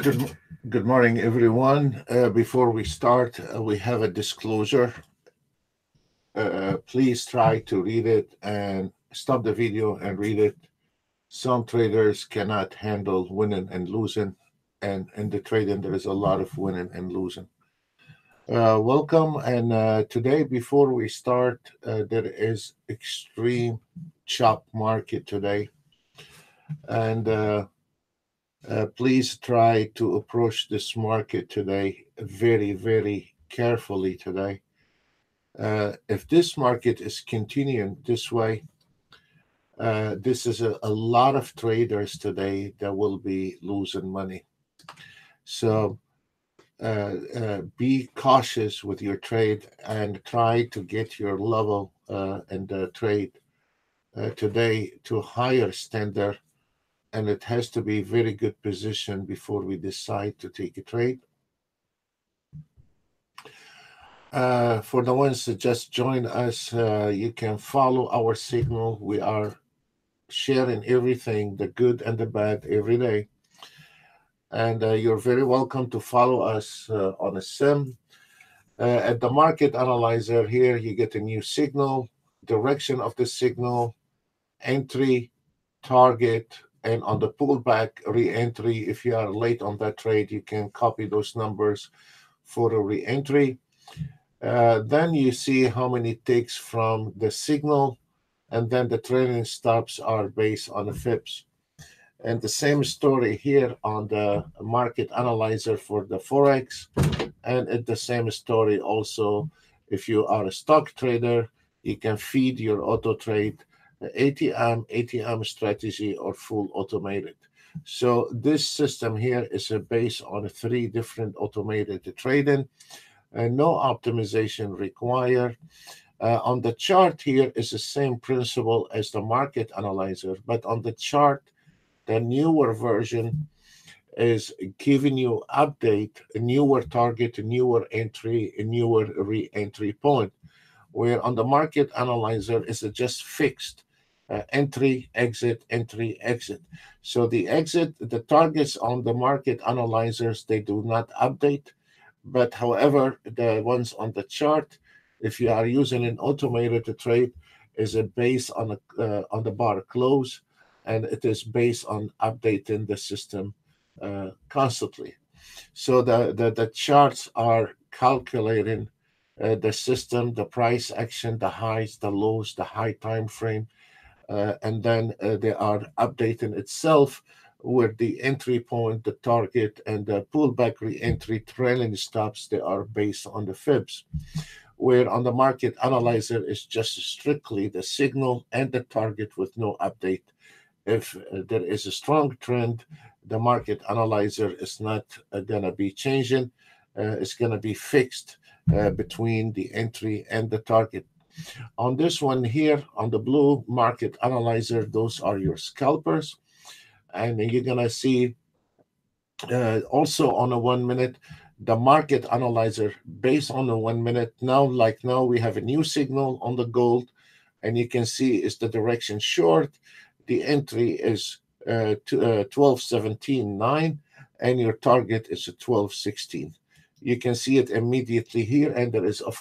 Good, good morning, everyone. Before we start, we have a disclosure. Please try to read it and stop the video and read it. Some traders cannot handle winning and losing, and in the trading, there is a lot of winning and losing. Welcome, and today, before we start, there is extreme chop market today, and please try to approach this market today very, very carefully today. If this market is continuing this way, this is a lot of traders today that will be losing money. So be cautious with your trade and try to get your level in the trade today to a higher standard. And it has to be very good position before we decide to take a trade. For the ones that just joined us, you can follow our signal. We are sharing everything, the good and the bad, every day. And you're very welcome to follow us on a sim. At the market analyzer here, you get a new signal, direction of the signal, entry, target, and on the pullback, re-entry. If you are late on that trade, you can copy those numbers for a re-entry. Then you see how many ticks from the signal, and then the trailing stops are based on the FIBs. And the same story here on the market analyzer for the Forex, and it's the same story also if you are a stock trader, you can feed your auto trade ATM strategy or full automated. So this system here is based on three different automated trading, and no optimization required. On the chart here is the same principle as the market analyzer, but on the chart, the newer version is giving you update, a newer target, a newer entry, a newer re-entry point, where on the market analyzer is just fixed entry, exit, entry, exit. So the exit, the targets on the market analyzers, they do not update. But however, the ones on the chart, if you are using an automated trade, is based on the bar close, and it is based on updating the system constantly. So the charts are calculating the system, the price action, the highs, the lows, the high time frame, and then they are updating itself with the entry point, the target, and the pullback re-entry trailing stops. They are based on the FIBs, where on the market analyzer is just strictly the signal and the target with no update. If there is a strong trend, the market analyzer is not going to be changing. It's going to be fixed between the entry and the target. On this one here, on the blue market analyzer, those are your scalpers. And you're going to see also on a 1 minute, the market analyzer based on the 1 minute. Now we have a new signal on the gold, and you can see is the direction short. The entry is 12.17.9, and your target is 12.16. You can see it immediately here, and there is a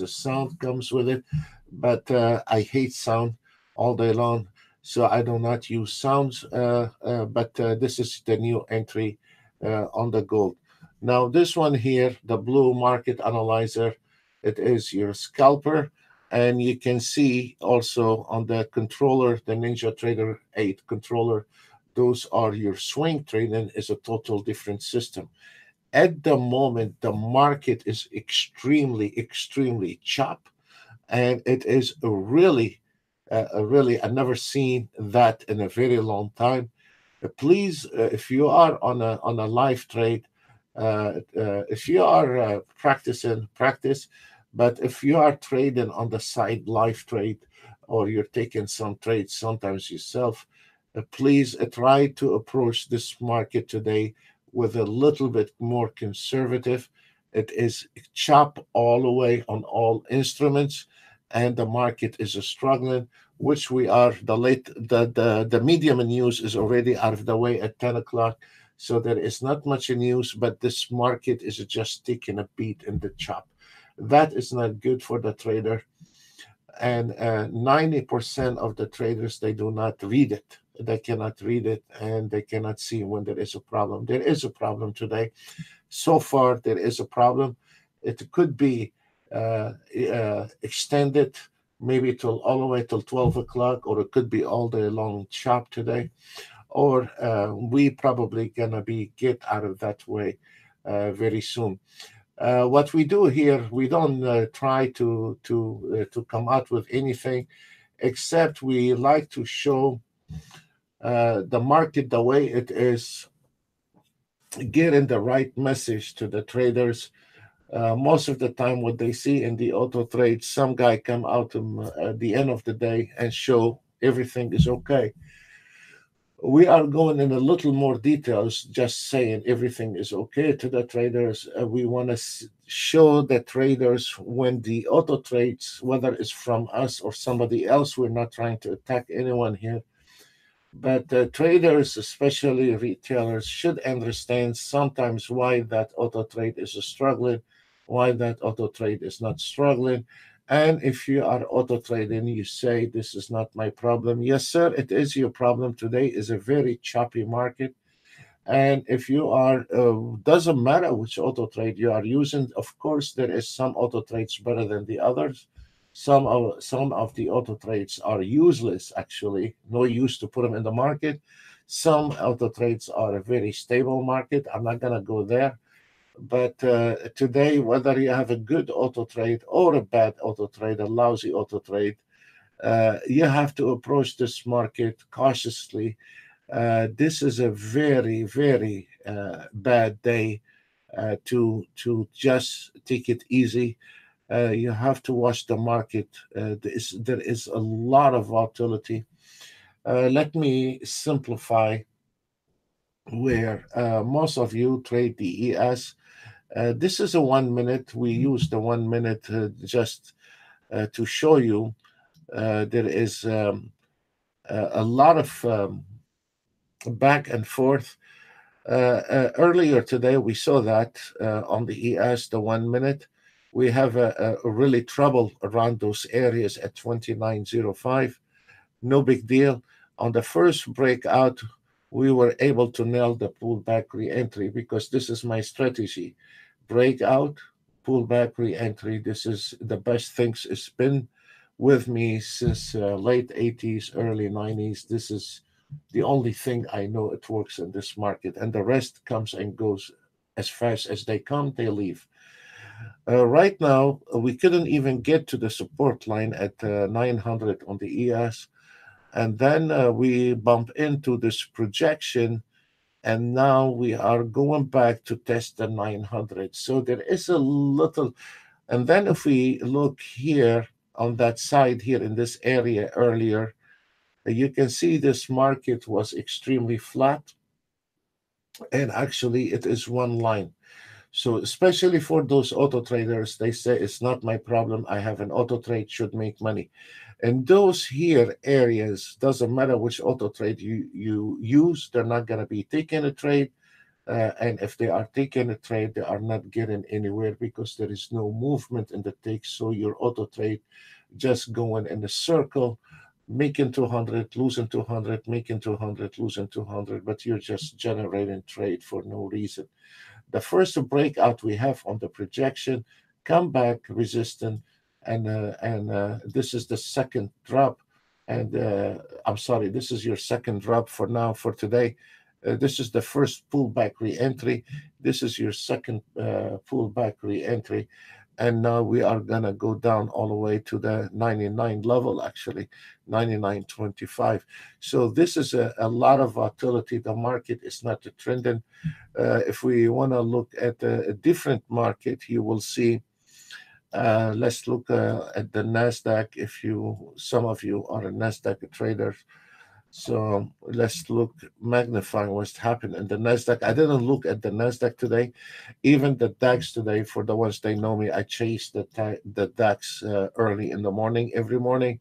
sound comes with it, but I hate sound all day long, so I do not use sounds. But this is the new entry on the gold. Now this one here, the blue market analyzer, it is your scalper, and you can see also on the controller, the Ninja Trader 8 controller, those are your swing trading, is a total different system. At the moment, the market is extremely chop, and it is really, I've never seen that in a very long time. Please, if you are on a live trade, if you are practice. But if you are trading on the side live trade, or you're taking some trades sometimes yourself, please try to approach this market today with a little bit more conservative. It is chop all the way on all instruments, and the market is struggling, which we are the medium news is already out of the way at 10 o'clock. So there is not much news, but this market is just taking a beat in the chop. That is not good for the trader. And 90% of the traders, they do not read it. They cannot read it, and they cannot see when there is a problem. There is a problem today. So far, there is a problem. It could be extended maybe till all the way till 12 o'clock, or it could be all day long chop today, or we probably gonna be get out of that way very soon. What we do here, we don't try to come out with anything, except we like to show the market the way it is, getting the right message to the traders. Most of the time, what they see in the auto trade, some guy come out at the end of the day and show everything is okay. We are going in a little more details, just saying everything is okay to the traders. We want to show the traders when the auto trades, whether it's from us or somebody else, we're not trying to attack anyone here. But traders, especially retailers, should understand sometimes why that auto trade is struggling, why that auto trade is not struggling. And if you are auto trading, you say, this is not my problem. Yes, sir, it is your problem. Today is a very choppy market. And if you are, doesn't matter which auto trade you are using. Of course, there is some auto trades better than the others. Some of the auto trades are useless. Actually, no use to put them in the market. Some auto trades are a very stable market. I'm not gonna go there. But today, whether you have a good auto trade or a bad auto trade, a lousy auto trade, you have to approach this market cautiously. This is a very, very bad day to just take it easy. You have to watch the market. There is a lot of volatility. Let me simplify where most of you trade the ES. This is a 1 minute. We use the 1 minute just to show you there is a lot of back and forth. Earlier today, we saw that on the ES, the 1 minute, we have a really trouble around those areas at 29.05. No big deal. On the first breakout, we were able to nail the pullback re-entry because this is my strategy. Breakout, pullback re-entry. This is the best things. It's been with me since late 80s, early 90s. This is the only thing I know it works in this market, and the rest comes and goes as fast as they come, they leave. Right now, we couldn't even get to the support line at 900 on the ES, and then we bump into this projection, and now we are going back to test the 900. So there is a little, and then if we look here on that side here in this area earlier, you can see this market was extremely flat, and actually it is one line. So especially for those auto traders, they say it's not my problem. I have an auto trade, should make money. And those here areas, doesn't matter which auto trade you use, they're not going to be taking a trade. And if they are taking a trade, they are not getting anywhere because there is no movement in the tick. So your auto trade just going in a circle, making 200, losing 200, making 200, losing 200, but you're just generating trade for no reason. The first breakout we have on the projection, come back resistant, and this is the second drop. And I'm sorry, this is your second drop for now for today. This is the first pullback re-entry. This is your second pullback re-entry. And now we are going to go down all the way to the 99 level, actually, 99.25. So this is a lot of volatility. The market is not trending. If we want to look at a different market, you will see. Let's look at the Nasdaq. If you, some of you are a Nasdaq trader, so let's look, magnifying what's happened in the Nasdaq. I didn't look at the Nasdaq today, even the DAX today. For the ones they know me, I chase the DAX early in the morning, every morning.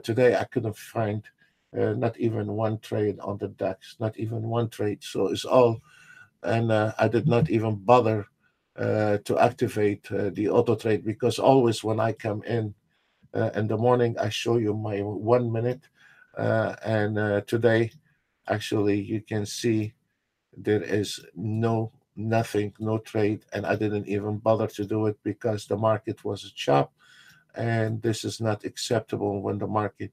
Today I couldn't find not even one trade on the DAX, not even one trade. So it's all, and I did not even bother to activate the auto trade, because always when I come in the morning, I show you my 1 minute. And today, actually, you can see there is nothing, no trade, and I didn't even bother to do it because the market was a chop, and this is not acceptable when the market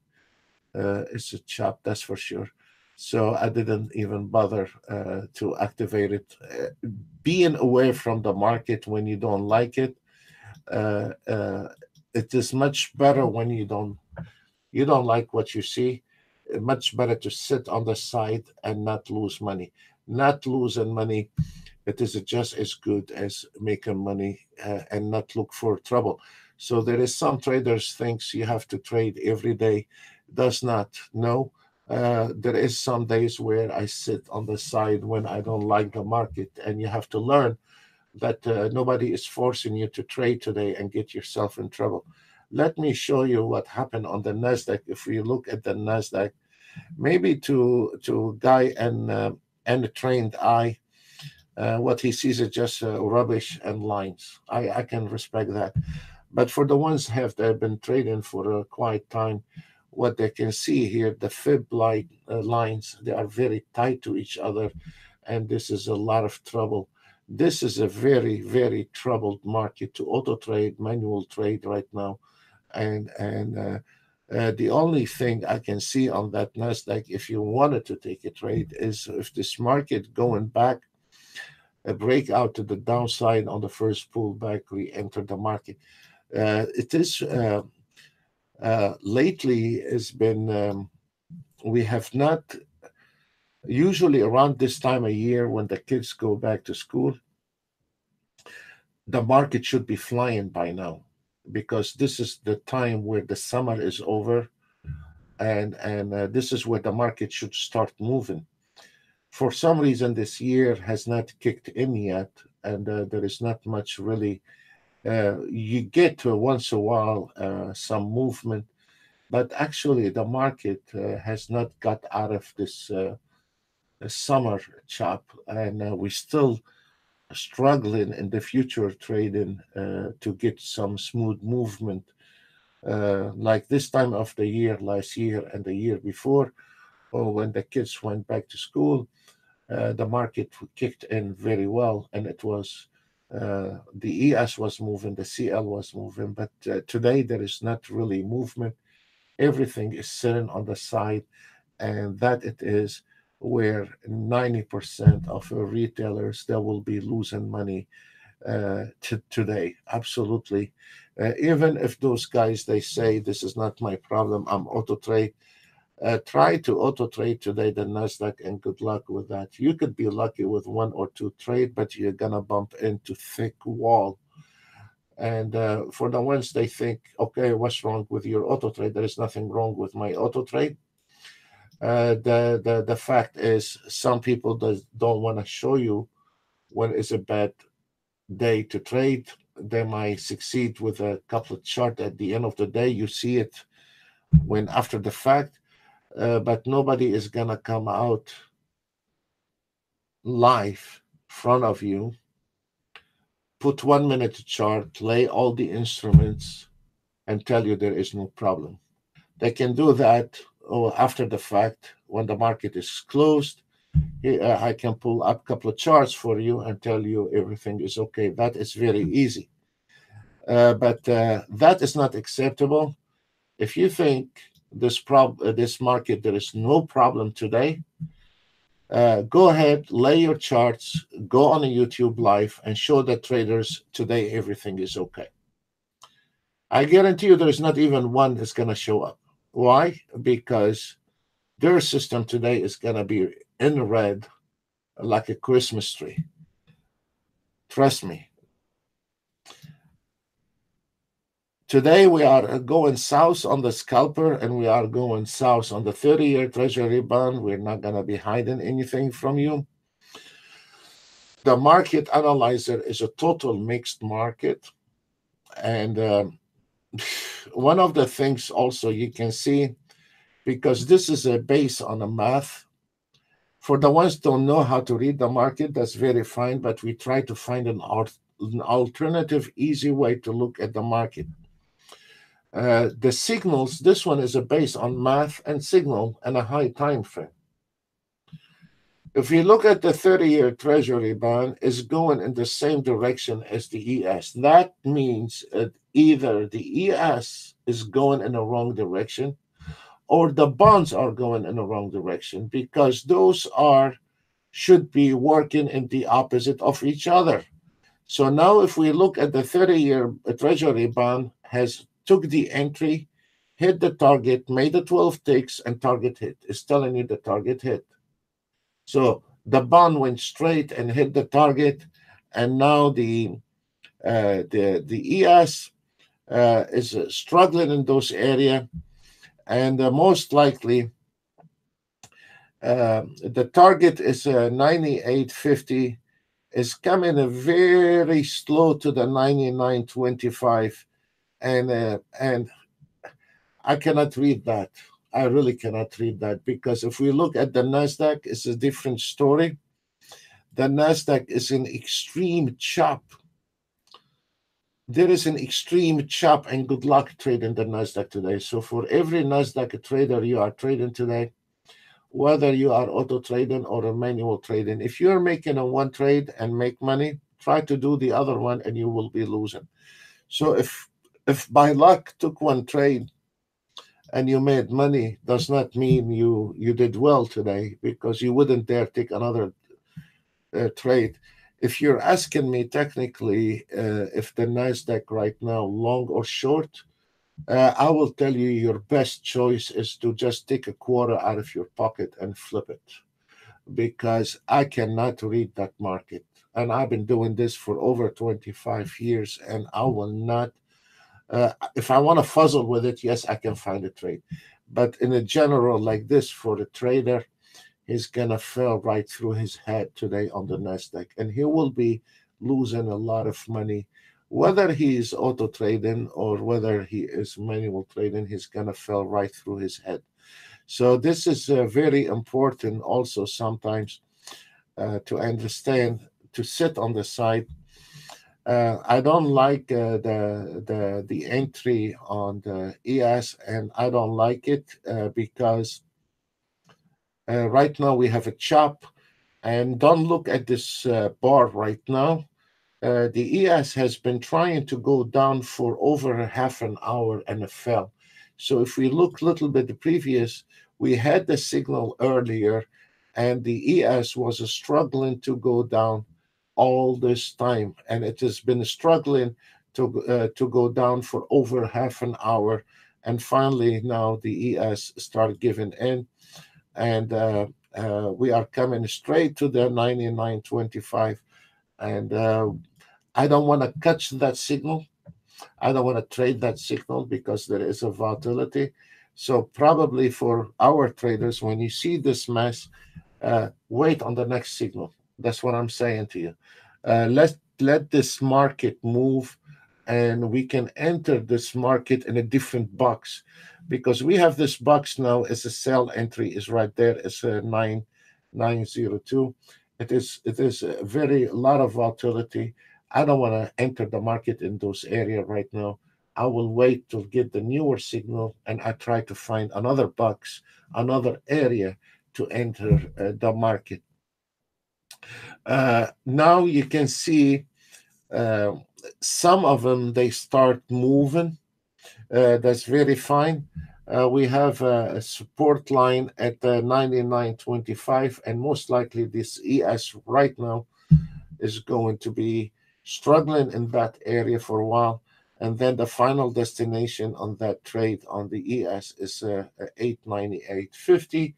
is a chop, that's for sure. So I didn't even bother to activate it. Being away from the market when you don't like it, uh, uh, it is much better when you don't like what you see. Much better to sit on the side and not lose money. Not losing money, it is just as good as making money and not look for trouble. So there is some traders thinks you have to trade every day. Does not. No. There is some days where I sit on the side when I don't like the market, and you have to learn that nobody is forcing you to trade today and get yourself in trouble. Let me show you what happened on the Nasdaq. If we look at the Nasdaq, maybe to guy and a trained eye, what he sees is just rubbish and lines. I can respect that. But for the ones that have been trading for a quiet time, what they can see here, the fib lines, they are very tight to each other, and this is a lot of trouble. This is a very, very troubled market to auto trade, manual trade right now. And the only thing I can see on that Nasdaq, if you wanted to take a trade, is if this market going back, a breakout to the downside on the first pullback, re-enter the market. It is lately has been we have not, usually around this time of year when the kids go back to school, the market should be flying by now, because this is the time where the summer is over, and this is where the market should start moving. For some reason, this year has not kicked in yet, and there is not much really. You get once a while some movement, but actually the market has not got out of this summer chop, and we still struggling in the future trading to get some smooth movement. Like this time of the year, last year and the year before, or when the kids went back to school, the market kicked in very well, and it was the ES was moving, the CL was moving, but today there is not really movement. Everything is sitting on the side, and that it is where 90% of retailers that will be losing money today. Absolutely. Even if those guys they say this is not my problem, I'm auto trade. Try to auto trade today the Nasdaq, and good luck with that. You could be lucky with one or two trade, but you're gonna bump into thick wall. And for the ones they think, okay, what's wrong with your auto trade? There is nothing wrong with my auto trade. The fact is, some people don't want to show you when is a bad day to trade. They might succeed with a couple of chart at the end of the day. You see it when after the fact, but nobody is gonna come out live in front of you, put 1 minute chart, lay all the instruments, and tell you there is no problem. They can do that after the fact when the market is closed. I can pull up a couple of charts for you and tell you everything is okay. That is very easy. But that is not acceptable. If you think this market there is no problem today, go ahead, lay your charts, go on a YouTube live, and show the traders today everything is okay. I guarantee you there is not even one that's going to show up. Why? Because their system today is going to be in red like a Christmas tree. Trust me. Today we are going south on the scalper, and we are going south on the 30-year Treasury bond. We're not going to be hiding anything from you. The market analyzer is a total mixed market. And one of the things also you can see, because this is based on a math. For the ones who don't know how to read the market, that's very fine, but we try to find an alternative, easy way to look at the market. The signals, this one is based on math and signal and a high time frame. If you look at the 30-year Treasury bond, is going in the same direction as the ES. That means either the ES is going in the wrong direction or the bonds are going in the wrong direction, because those should be working in the opposite of each other. So now if we look at the 30-year Treasury bond has took the entry, hit the target, made the 12 ticks, and target hit. It's telling you the target hit. So the bond went straight and hit the target, and now the ES is struggling in those areas, and most likely the target is 98.50. Is coming very slow to the 99.25, and I cannot read that. I really cannot read that, because if we look at the Nasdaq, it's a different story. The Nasdaq is in extreme chop. There is an extreme chop, and good luck trading the Nasdaq today. So for every Nasdaq trader you are trading today, whether you are auto trading or a manual trading, if you're making a one trade and make money, try to do the other one and you will be losing. So if by luck took one trade and you made money, does not mean you did well today, because you wouldn't dare take another trade. If you're asking me technically if the Nasdaq right now long or short, I will tell you your best choice is to just take a quarter out of your pocket and flip it, because I cannot read that market. And I've been doing this for over 25 years, and I will not. If I want to fuzzle with it, yes, I can find a trade. But in a general like this, for the trader, he's going to fall right through his head today on the Nasdaq, and he will be losing a lot of money. Whether he is auto trading or whether he is manual trading, he's going to fall right through his head. So this is very important also sometimes to understand, to sit on the side. I don't like the entry on the ES, and I don't like it because right now we have a chop, and don't look at this bar right now. The ES has been trying to go down for over half an hour and it fell. So if we look a little bit previous, we had the signal earlier, and the ES was struggling to go down all this time, and it has been struggling to go down for over half an hour, and finally now the ES started giving in, and we are coming straight to the 99.25, and I don't want to catch that signal. I don't want to trade that signal because there is a volatility. So probably for our traders, when you see this mess, wait on the next signal. That's what I'm saying to you. Let this market move, and we can enter this market in a different box, because we have this box now as a sell entry is right there. It's a 9902. It is a very lot of volatility. I don't want to enter the market in those areas right now. I will wait to get the newer signal, and I try to find another box, another area to enter the market. Now you can see uh, some of them, they start moving. That's very fine. We have a support line at 99.25, and most likely this ES right now is going to be struggling in that area for a while. And then the final destination on that trade on the ES is 898.50.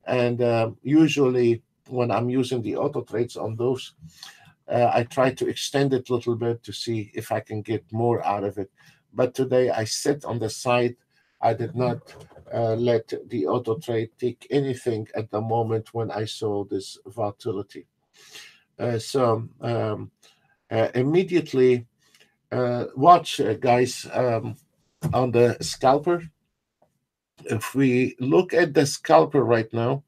And usually when I'm using the auto trades on those, I try to extend it a little bit to see if I can get more out of it. But today I sit on the side. I did not let the auto trade take anything at the moment when I saw this volatility. Immediately watch, guys, on the scalper. If we look at the scalper right now,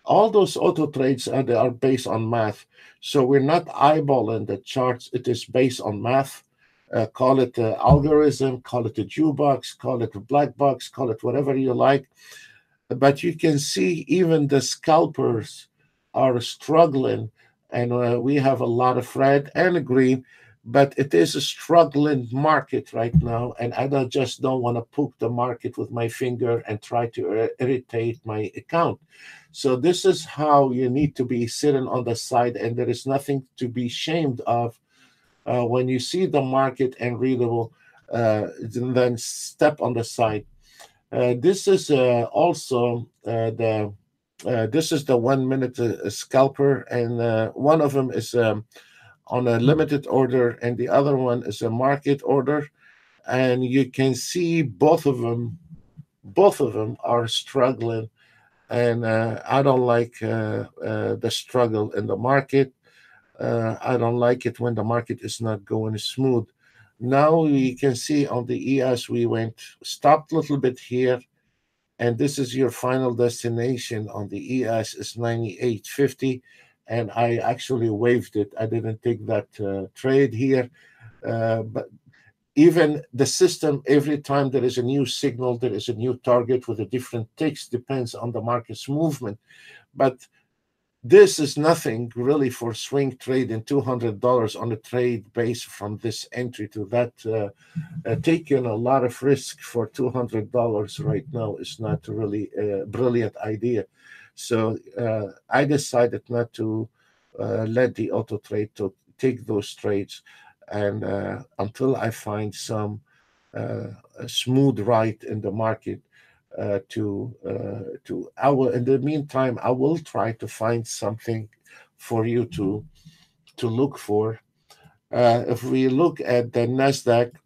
all those auto trades they are based on math. So we're not eyeballing the charts. It is based on math. Call it algorithm, call it a jukebox, call it a black box, call it whatever you like. But you can see even the scalpers are struggling, and we have a lot of red and green, but it is a struggling market right now, and I just don't want to poke the market with my finger and try to irritate my account. So this is how you need to be sitting on the side, and there is nothing to be ashamed of. When you see the market and readable, then step on the side. This is also the this is the 1 minute scalper, and one of them is on a limited order, and the other one is a market order. And you can see both of them are struggling, and I don't like the struggle in the market. I don't like it when the market is not going smooth. Now we can see on the ES we went stopped a little bit here, and this is your final destination on the ES is 98.50, and I actually waived it. I didn't take that trade here, but even the system, every time there is a new signal, there is a new target with a different ticks, depends on the market's movement. But this is nothing really for swing trade and $200 on a trade base from this entry to that. Taking a lot of risk for $200 right now is not really a brilliant idea. So I decided not to let the auto trade to take those trades, and until I find some a smooth ride in the market. To I will, in the meantime, I will try to find something for you to look for. If we look at the Nasdaq,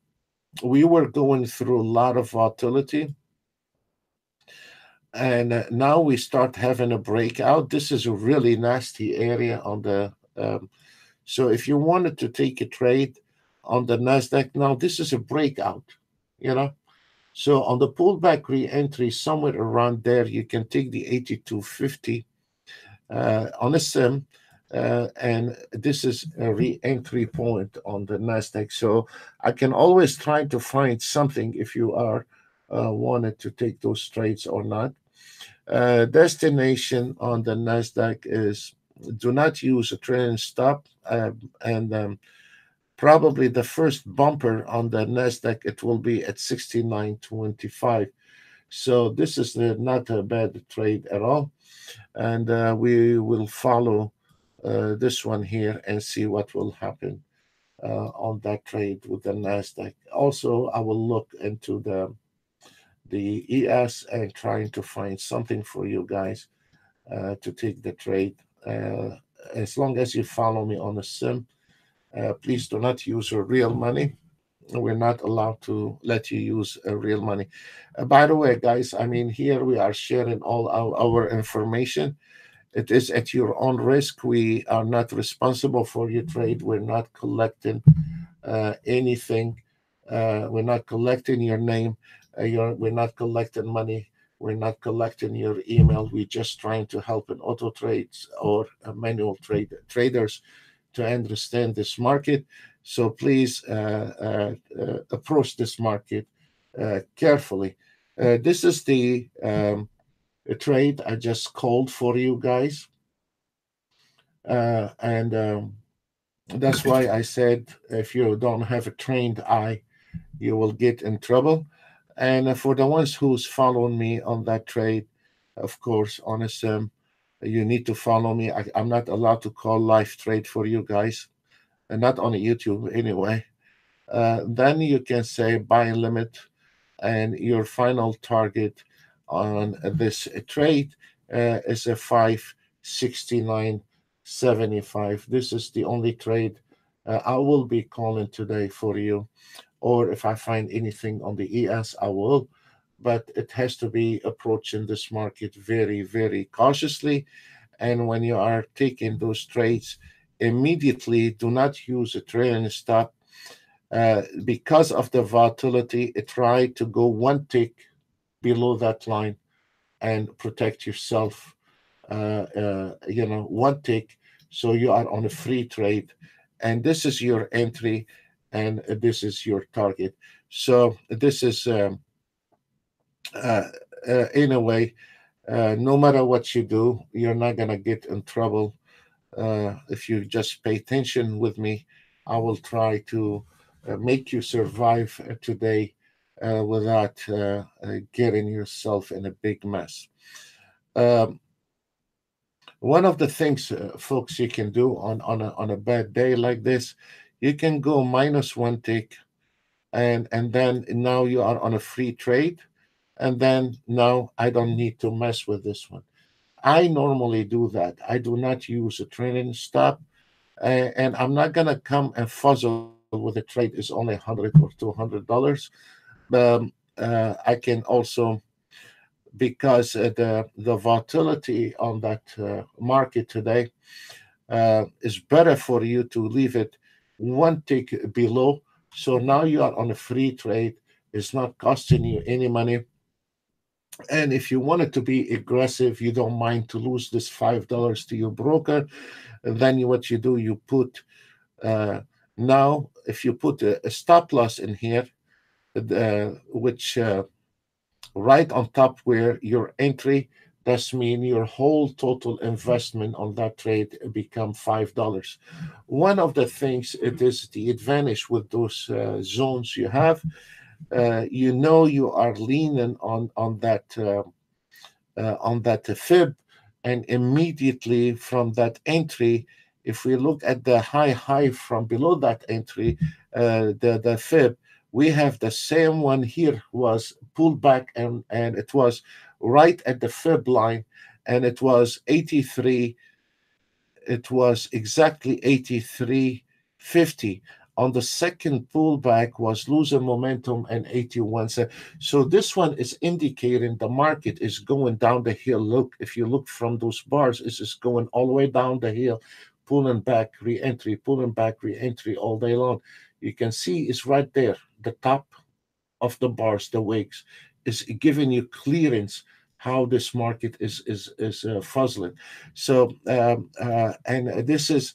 we were going through a lot of volatility, and now we start having a breakout. This is a really nasty area on the. So if you wanted to take a trade on the Nasdaq, now this is a breakout. You know, so on the pullback re-entry, somewhere around there, you can take the 8250 on a sim, and this is a re-entry point on the Nasdaq. So I can always try to find something if you are wanted to take those trades or not. Destination on the Nasdaq is do not use a trailing stop, and probably the first bumper on the Nasdaq it will be at 69.25. So this is not a bad trade at all, and we will follow this one here and see what will happen on that trade with the Nasdaq. Also, I will look into the ES and trying to find something for you guys to take the trade. As long as you follow me on the sim, please do not use your real money. We're not allowed to let you use real money. By the way, guys, I mean, here we are sharing all our information. It is at your own risk. We are not responsible for your trade. We're not collecting anything. We're not collecting your name. We're not collecting money. We're not collecting your email. We're just trying to help in auto trades or manual traders to understand this market. So please approach this market carefully. This is the trade I just called for you guys. And that's why I said if you don't have a trained eye, you will get in trouble. And for the ones who's following me on that trade, of course, on a sim, you need to follow me. I'm not allowed to call live trade for you guys, and not on YouTube anyway. Then you can say buy limit, and your final target on this trade is a 569.75. This is the only trade I will be calling today for you, or if I find anything on the ES, I will. But it has to be approaching this market very, very cautiously. And when you are taking those trades, immediately do not use a trailing stop because of the volatility. It tried to go one tick. below that line and protect yourself, one tick, so you are on a free trade, and this is your entry, and this is your target. So this is uh, in a way, no matter what you do, you're not gonna get in trouble. If you just pay attention with me, I will try to make you survive today without getting yourself in a big mess. Um, One of the things, folks, you can do on a bad day like this, you can go minus one tick, and then now you are on a free trade, and then now I don't need to mess with this one. I normally do that. I do not use a trailing stop, and I'm not gonna come and fuzzle with a trade is only $100 or $200. I can also, because the volatility on that market today is better for you to leave it one tick below. So now you are on a free trade. It's not costing you any money. And if you wanted to be aggressive, you don't mind to lose this $5 to your broker. And then what you do, you put uh, now, if you put a stop loss in here, which right on top where your entry, that's mean your whole total investment on that trade become $5. One of the things, it is the advantage with those zones you have. You are leaning on that fib, and immediately from that entry, if we look at the high from below that entry, the fib, we have the same one here was pulled back, and it was right at the fib line, and it was exactly 83.50. On the second pullback was losing momentum and 81 cents. So this one is indicating the market is going down the hill. Look, if you look from those bars, it's just going all the way down the hill, pulling back, re-entry, pulling back, re-entry all day long. You can see it's right there. The top of the bars, the wicks, is giving you clearance how this market is fuzzling. So and this is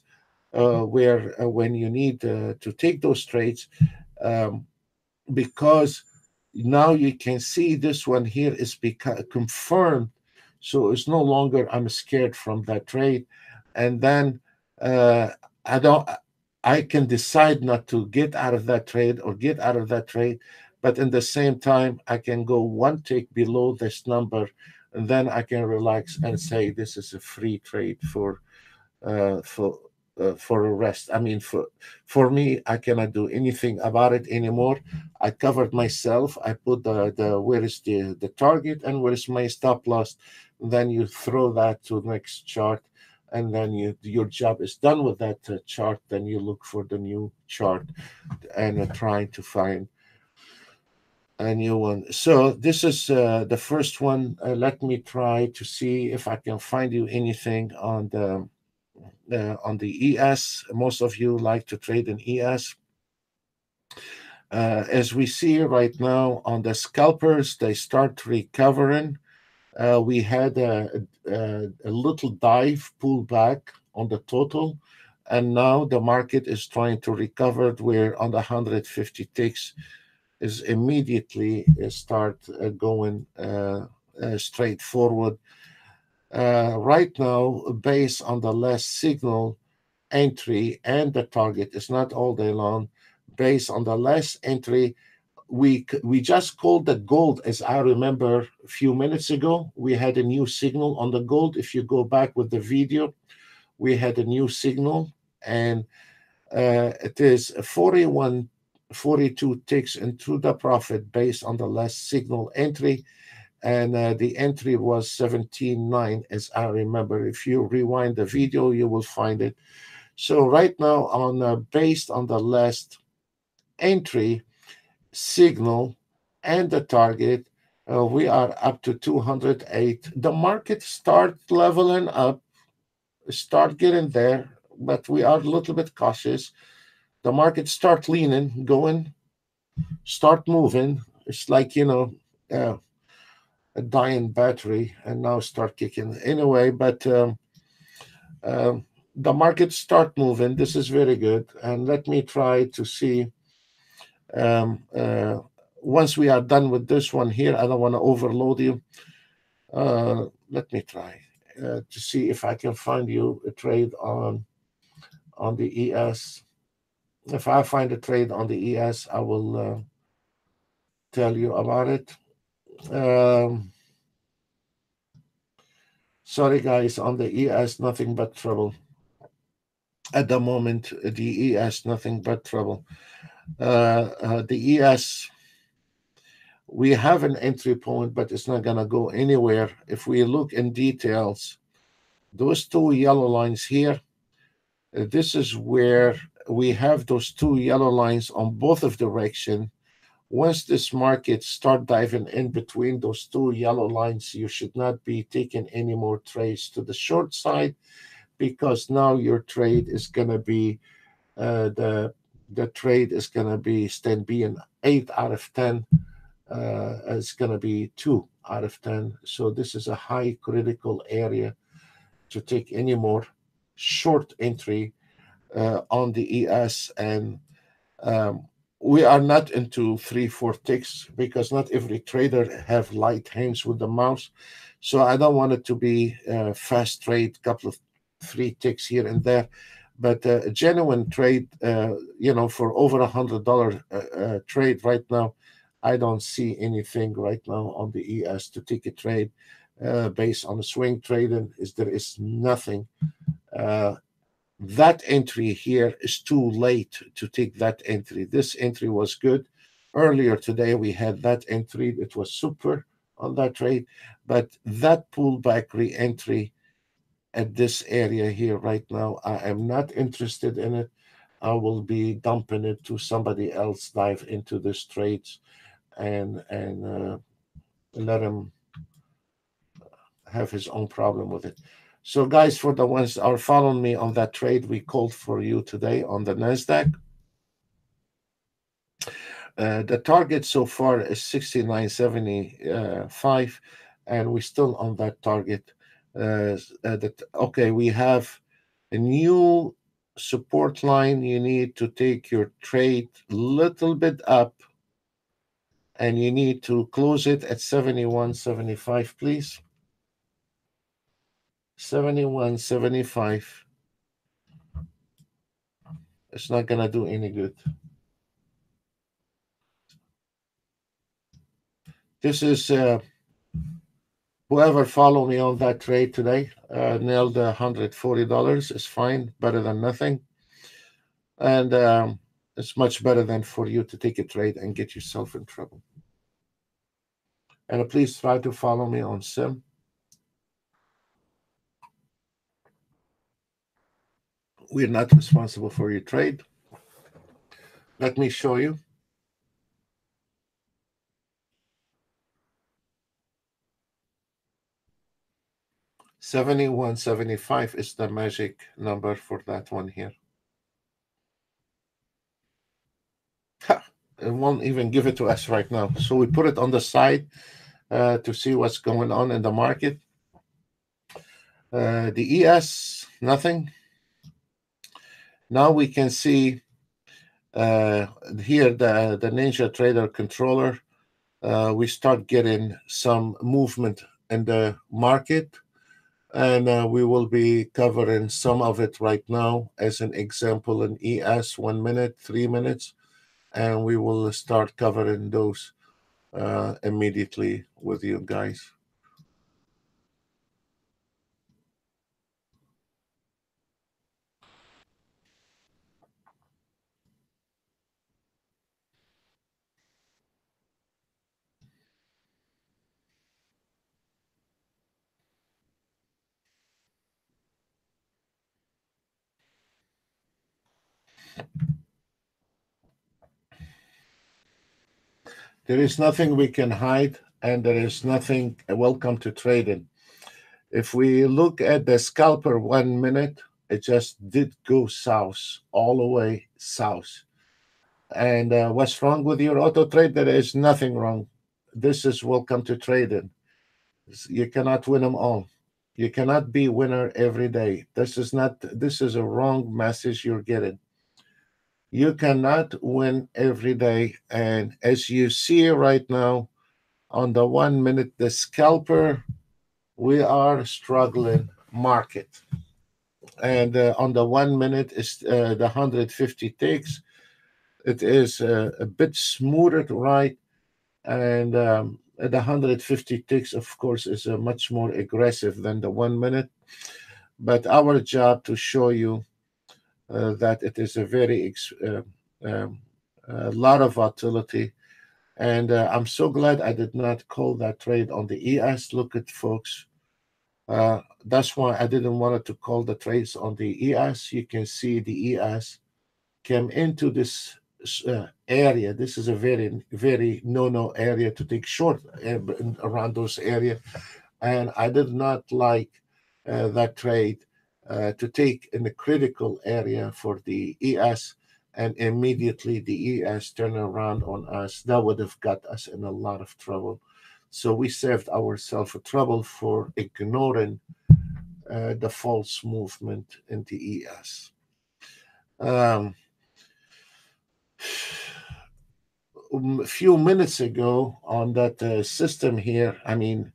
where when you need to take those trades, um, because now you can see this one here is confirmed, so it's no longer I'm scared from that trade, and then uh, I don't I can decide not to get out of that trade or get out of that trade, but in the same time I can go one tick below this number, and then I can relax and say this is a free trade uh, for for a rest. I mean, for me, I cannot do anything about it anymore. I covered myself. I put the where is the target and where is my stop loss. Then you throw that to the next chart, and then your job is done with that chart. Then you look for the new chart and trying to find a new one. So this is the first one. Let me try to see if I can find you anything on the ES. Most of you like to trade in ES. As we see right now on the scalpers, they start recovering. We had a little dive pullback on the total, and now the market is trying to recover. Where on the 150 ticks is immediately start going straight forward. Right now, based on the last signal, entry and the target is not all day long. Based on the last entry, we just called the gold, as I remember a few minutes ago. We had a new signal on the gold. If you go back with the video, we had a new signal, and it is 41, 42 ticks into the profit based on the last signal entry, and the entry was 17.9, as I remember. If you rewind the video, you will find it. So right now, on based on the last entry signal and the target, we are up to 208. The market start leveling up, start getting there, but we are a little bit cautious. The market start leaning, going, start moving. It's like uh, a dying battery and now start kicking anyway. But um, the market start moving. This is very good. And let me try to see. Um, uh, Once we are done with this one here, I don't want to overload you. Let me try to see if I can find you a trade on the ES. If I find a trade on the ES, I will tell you about it. Um, Sorry, guys, on the ES, nothing but trouble. At the moment, the ES, nothing but trouble. The ES, we have an entry point, but it's not going to go anywhere. If we look in details, those two yellow lines here, this is where we have those two yellow lines on both of direction. Once this market start diving in between those two yellow lines, you should not be taking any more trades to the short side, because now your trade is going to be the trade is going to be, instead being 8 out of 10, it's going to be 2 out of 10. So this is a high critical area to take any more short entry on the ES. And um, we are not into 3-4 ticks, because not every trader have light hands with the mouse. So I don't want it to be fast trade, couple of 3 ticks here and there. But a genuine trade, for over $100 trade right now, I don't see anything right now on the ES to take a trade based on the swing trading. There is nothing. Uh, that entry here is too late to take that entry. This entry was good. Earlier today, we had that entry. It was super on that trade. But that pullback re-entry at this area here right now, I am not interested in it. I will be dumping it to somebody else, dive into this trades, and let him have his own problem with it. So, guys, for the ones that are following me on that trade we called for you today on the NASDAQ, the target so far is 69.75, and we're still on that target. Okay, we have a new support line. You need to take your trade a little bit up, and you need to close it at 71.75, please. 71.75. It's not going to do any good. This is whoever followed me on that trade today nailed $140. It's fine, better than nothing. And it's much better than for you to take a trade and get yourself in trouble. And please try to follow me on Sim. We're not responsible for your trade. Let me show you. $71.75 is the magic number for that one here. It won't even give it to us right now. So we put it on the side to see what's going on in the market. The ES, nothing. Now we can see here the Ninja Trader controller. We start getting some movement in the market, and we will be covering some of it right now as an example in ES, 1 minute, 3 minutes, and we will start covering those immediately with you guys. There is nothing we can hide, and there is nothing. Welcome to trading. If we look at the scalper 1 minute, it just did go south, all the way south. And what's wrong with your auto trade? There is nothing wrong. This is welcome to trading. You cannot win them all. You cannot be winner every day. This is a wrong message you're getting. You cannot win every day. And as you see right now on the 1 minute, the scalper, we are struggling market. And on the 1 minute is the 150 ticks. It is a bit smoother, right? And the 150 ticks, of course, is much more aggressive than the 1 minute. But our job to show you that it is a um, a lot of volatility. And I'm so glad I did not call that trade on the ES. Look at folks. That's why I didn't want to call the trades on the ES. You can see the ES came into this area. This is a very, very no area to take short around those area. And I did not like that trade to take in the critical area for the ES, and immediately the ES turned around on us. That would have got us in a lot of trouble. So we saved ourselves a trouble for ignoring the false movement in the ES. Um, a few minutes ago on that system here, I mean,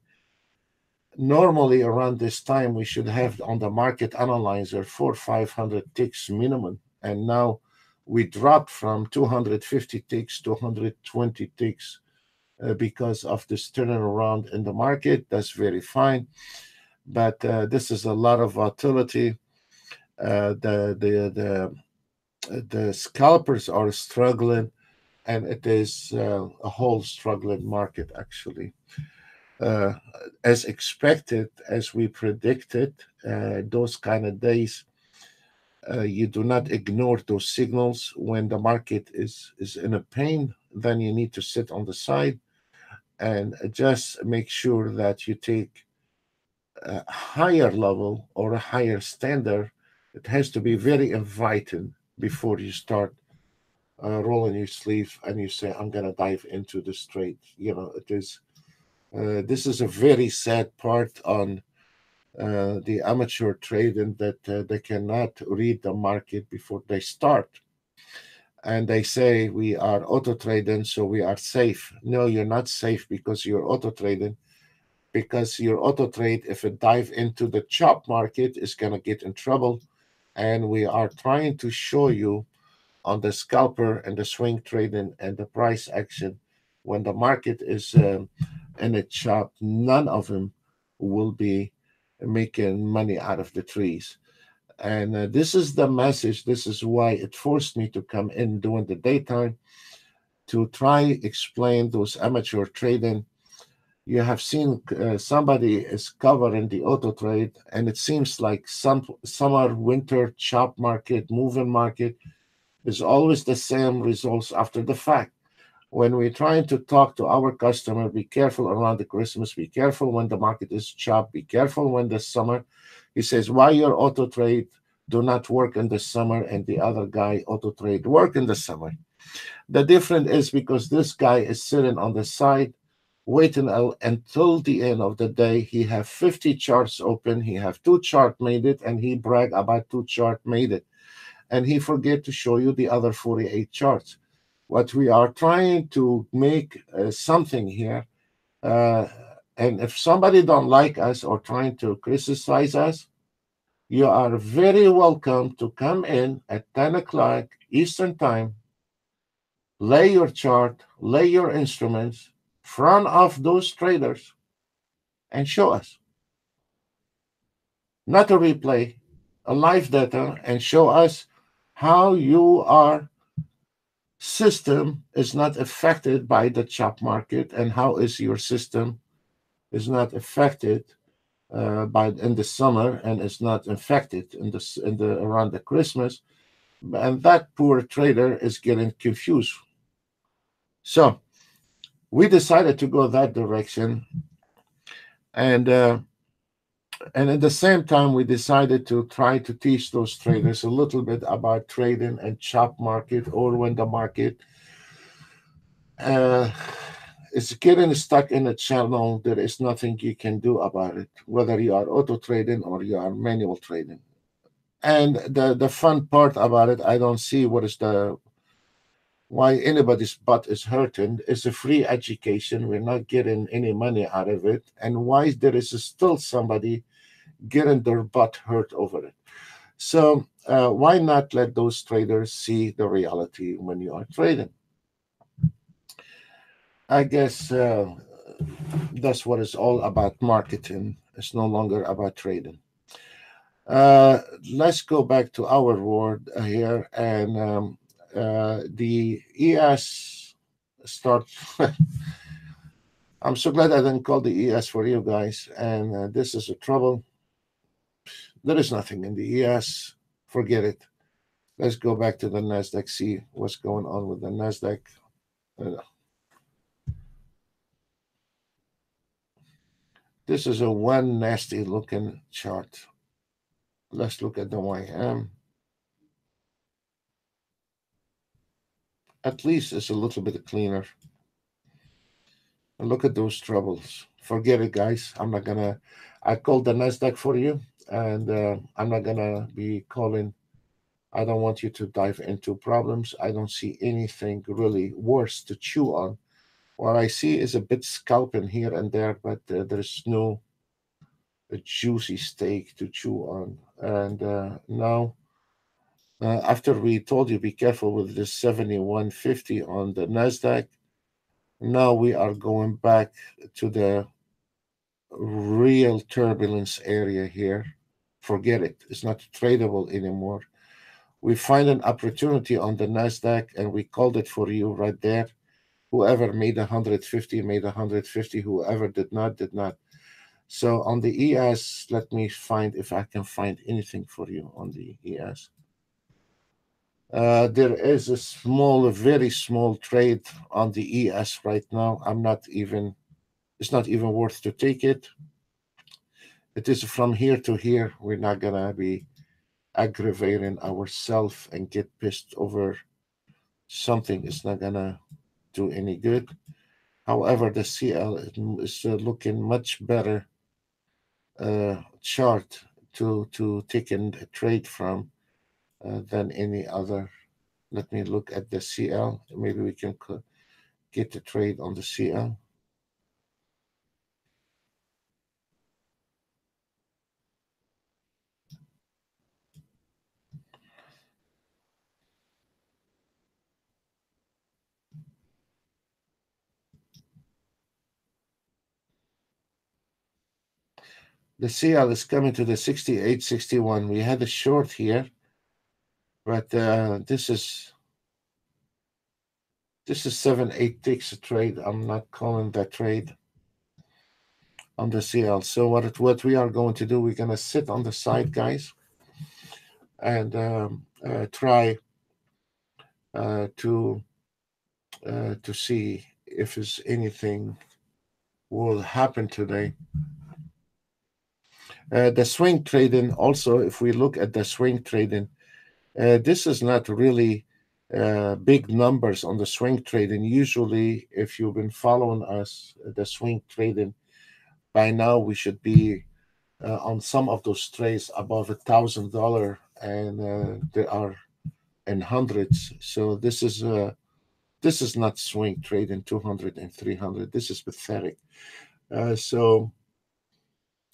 normally around this time we should have on the market analyzer 400-500 ticks minimum, and now we dropped from 250 ticks to 120 ticks because of this turning around in the market. That's very fine, but this is a lot of volatility. The scalpers are struggling, and it is a whole struggling market actually. Uh, as expected, as we predicted, those kind of days, you do not ignore those signals. When the market is in a pain, then you need to sit on the side and just make sure that you take a higher level or a higher standard. It has to be very inviting before you start rolling your sleeve and you say, I'm going to dive into this trade. You know, it is. This is a very sad part on the amateur trading that they cannot read the market before they start. And they say we are auto trading, so we are safe. No, you're not safe because you're auto trading. Because your auto trade, if it dive into the chop market, is going to get in trouble. And we are trying to show you on the scalper and the swing trading and the price action when the market is in a chop, none of them will be making money out of the trees. And this is the message. This is why it forced me to come in during the daytime to try explain those amateur trading. You have seen somebody is covering the auto trade, and it seems like some summer, winter, chop market, moving market is always the same results after the fact. When we're trying to talk to our customer, be careful around the Christmas, be careful when the market is chopped, be careful when the summer. He says, why your auto trade do not work in the summer and the other guy auto trade work in the summer? The difference is because this guy is sitting on the side, waiting until the end of the day. He have 50 charts open, he have two chart made it, and he brag about two chart made it. And he forget to show you the other 48 charts. What we are trying to make something here, uh, and if somebody don't like us or trying to criticize us, you are very welcome to come in at 10 o'clock Eastern Time, lay your chart, lay your instruments, front of those traders, and show us. Not a replay, a live data, and show us how your system is not affected by the chop market and how is your system is not affected by in the summer and is not infected in the around the Christmas, and that poor trader is getting confused. So we decided to go that direction, and at the same time we decided to try to teach those traders a little bit about trading and chop market, or when the market uh, It's getting stuck in a channel. There is nothing you can do about it, whether you are auto trading or you are manual trading. And the fun part about it, I don't see what is the why anybody's butt is hurting. It's a free education. We're not getting any money out of it. And why there is still somebody getting their butt hurt over it? So why not let those traders see the reality when you are trading? I guess that's what it's all about. Marketing. It's no longer about trading. Uh, let's go back to our word here, and the ES start. I'm so glad I didn't call the ES for you guys, and this is a trouble. There is nothing in the ES. Forget it. Let's go back to the Nasdaq. See what's going on with the Nasdaq. Uh, this is a one nasty looking chart. Let's look at the YM. At least it's a little bit cleaner. And look at those troubles. Forget it, guys. I'm not gonna. I called the Nasdaq for you, and I'm not gonna be calling. I don't want you to dive into problems. I don't see anything really worse to chew on. What I see is a bit scalping here and there, but there's no a juicy steak to chew on. And now, after we told you be careful with this 7150 on the Nasdaq, now we are going back to the real turbulence area here. Forget it. It's not tradable anymore. We find an opportunity on the Nasdaq, and we called it for you right there. Whoever made 150 made 150. Whoever did not did not. So on the ES, let me find if I can find anything for you on the ES. There is a small, a very small trade on the ES right now. It's not even worth to take it. It is from here to here. We're not gonna be aggravating ourselves and get pissed over something. It's not gonna do any good. However, the CL is looking much better chart to take a trade from than any other. Let me look at the CL. Maybe we can get the trade on the CL. The CL is coming to the 68.61. We had a short here, but this is 7-8 ticks a trade. I'm not calling that trade on the CL. So what we are going to do, we're gonna sit on the side, guys, and try to see if there's anything will happen today. The swing trading also, if we look at the swing trading, this is not really big numbers on the swing trading. Usually, if you've been following us, the swing trading, by now we should be on some of those trades above $1,000, and they are in hundreds. So this is not swing trading 200 and 300. This is pathetic. So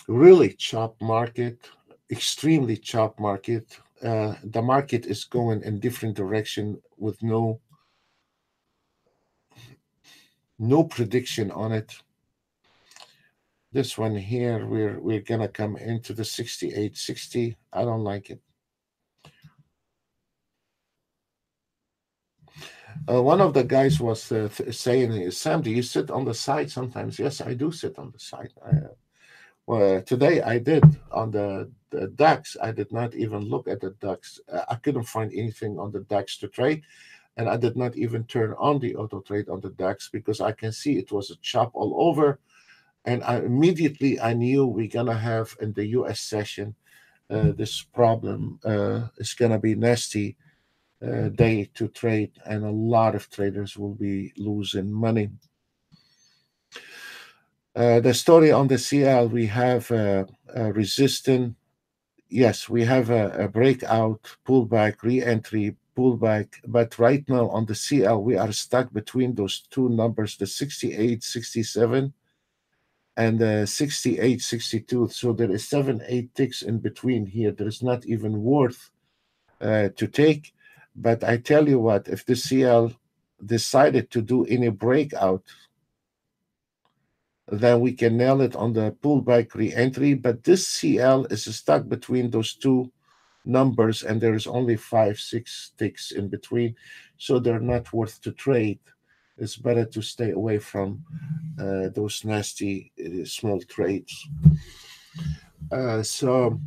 really chop market, extremely chop market. The market is going in different direction with no prediction on it. This one here, we're gonna come into the 68.60. I don't like it. One of the guys was saying, Sam, do you sit on the side sometimes? Yes, I do sit on the side. Well, today I did on the DAX. I did not even look at the DAX. I couldn't find anything on the DAX to trade, and I did not even turn on the auto trade on the DAX because I can see it was a chop all over, and I knew we're gonna have in the U.S. session this problem. It's gonna be nasty day to trade, and a lot of traders will be losing money. The story on the CL, we have a resistance. Yes, we have a breakout, pullback, re-entry, pullback. But right now on the CL, we are stuck between those two numbers, the 68.67 and the 68.62. So there is 7-8 ticks in between here. There is not even worth to take. But I tell you what, if the CL decided to do any breakout, then we can nail it on the pullback re-entry. But this CL is stuck between those two numbers, and there is only 5-6 ticks in between, so they're not worth to trade. It's better to stay away from those nasty small trades. So